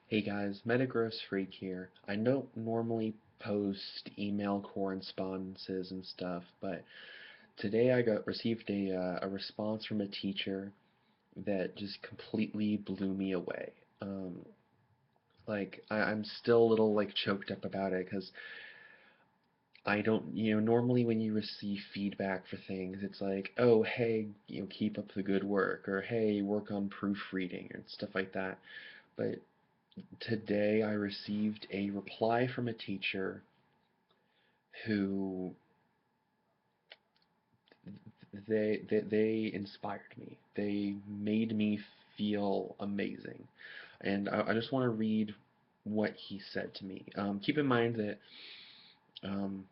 Hey guys, Metagross Freak here. I don't normally post email correspondences and stuff, but today I got received a response from a teacher that just completely blew me away. Um, I'm still a little like choked up about it because I don't, normally when you receive feedback for things, it's like, oh, hey, keep up the good work, or hey, work on proofreading and stuff like that. But today I received a reply from a teacher who they inspired me. They made me feel amazing. And I just want to read what he said to me. Keep in mind that um,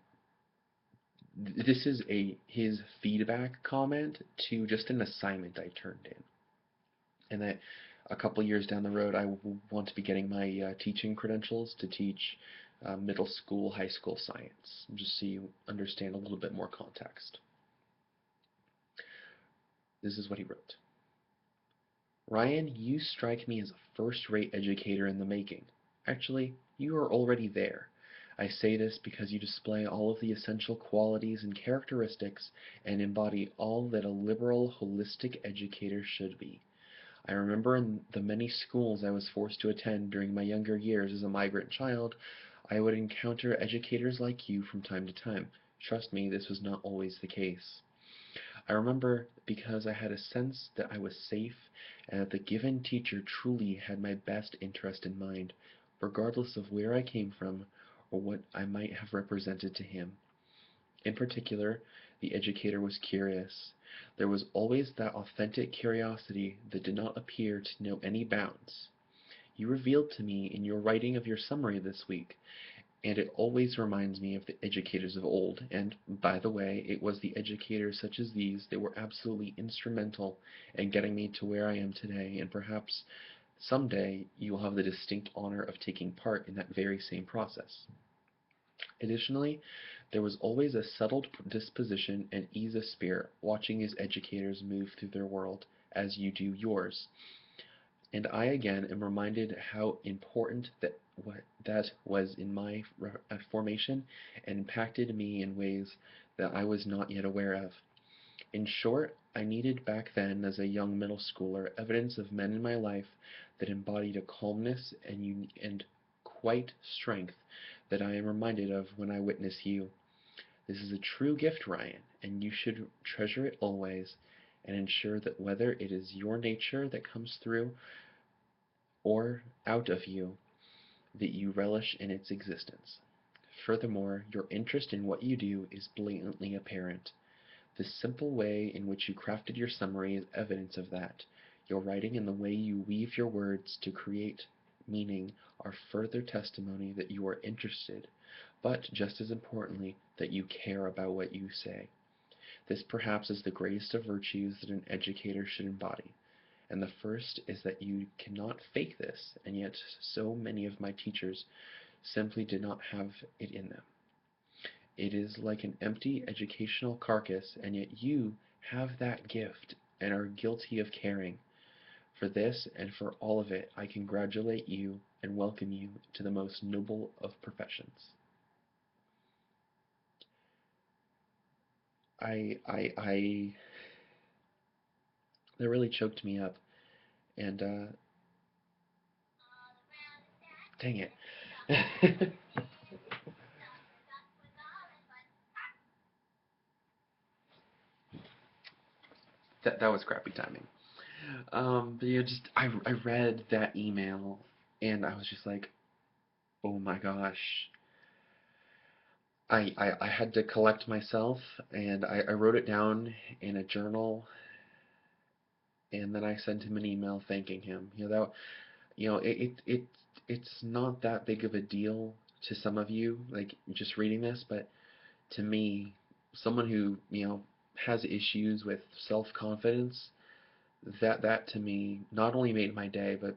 this is his feedback comment to just an assignment I turned in, and that a couple years down the road I want to be getting my teaching credentials to teach middle school, high school science, just so you understand a little bit more context. This is what he wrote. Ryan, you strike me as a first-rate educator in the making. Actually, you are already there. I say this because you display all of the essential qualities and characteristics and embody all that a liberal, holistic educator should be. I remember in the many schools I was forced to attend during my younger years as a migrant child, I would encounter educators like you from time to time. Trust me, this was not always the case. I remember because I had a sense that I was safe and that the given teacher truly had my best interest in mind, regardless of where I came from or what I might have represented to him. In particular, the educator was curious. There was always that authentic curiosity that did not appear to know any bounds. You revealed to me in your writing of your summary this week, and it always reminds me of the educators of old, and, by the way, it was the educators such as these that were absolutely instrumental in getting me to where I am today, and perhaps someday you will have the distinct honor of taking part in that very same process. Additionally, there was always a settled disposition and ease of spirit watching his educators move through their world, as you do yours. And I again am reminded how important that was in my formation and impacted me in ways that I was not yet aware of. In short, I needed back then, as a young middle schooler, evidence of men in my life that embodied a calmness and quite strength that I am reminded of when I witness you. This is a true gift, Ryan, and you should treasure it always and ensure that whether it is your nature that comes through or out of you, that you relish in its existence. Furthermore, your interest in what you do is blatantly apparent. The simple way in which you crafted your summary is evidence of that. Your writing and the way you weave your words to create meaning are further testimony that you are interested, but just as importantly, that you care about what you say. This perhaps is the greatest of virtues that an educator should embody. And the first is that you cannot fake this, and yet so many of my teachers simply did not have it in them. It is like an empty educational carcass, and yet you have that gift and are guilty of caring. For this and for all of it, I congratulate you and welcome you to the most noble of professions. I that really choked me up, and dang it. That was crappy timing. But yeah, just I read that email and I was just like, oh my gosh. I had to collect myself and I wrote it down in a journal and then I sent him an email thanking him. It's not that big of a deal to some of you, like just reading this, but to me, someone who, has issues with self-confidence, that to me not only made my day, but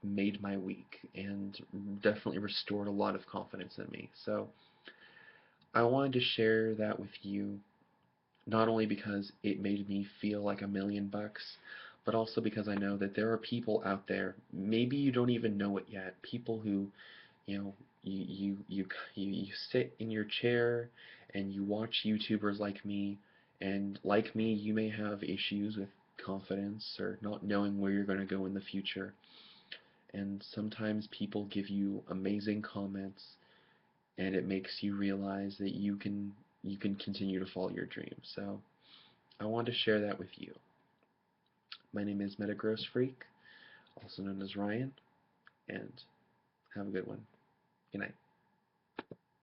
made my week and definitely restored a lot of confidence in me. So I wanted to share that with you, not only because it made me feel like $1,000,000, but also because I know that there are people out there, maybe you don't even know it yet, people who, you know, you sit in your chair and you watch YouTubers like me, and like me, you may have issues with confidence or not knowing where you're going to go in the future. And sometimes people give you amazing comments, and it makes you realize that you can continue to follow your dreams. So I want to share that with you. My name is Metagross Freak, also known as Ryan, and have a good one. Good night.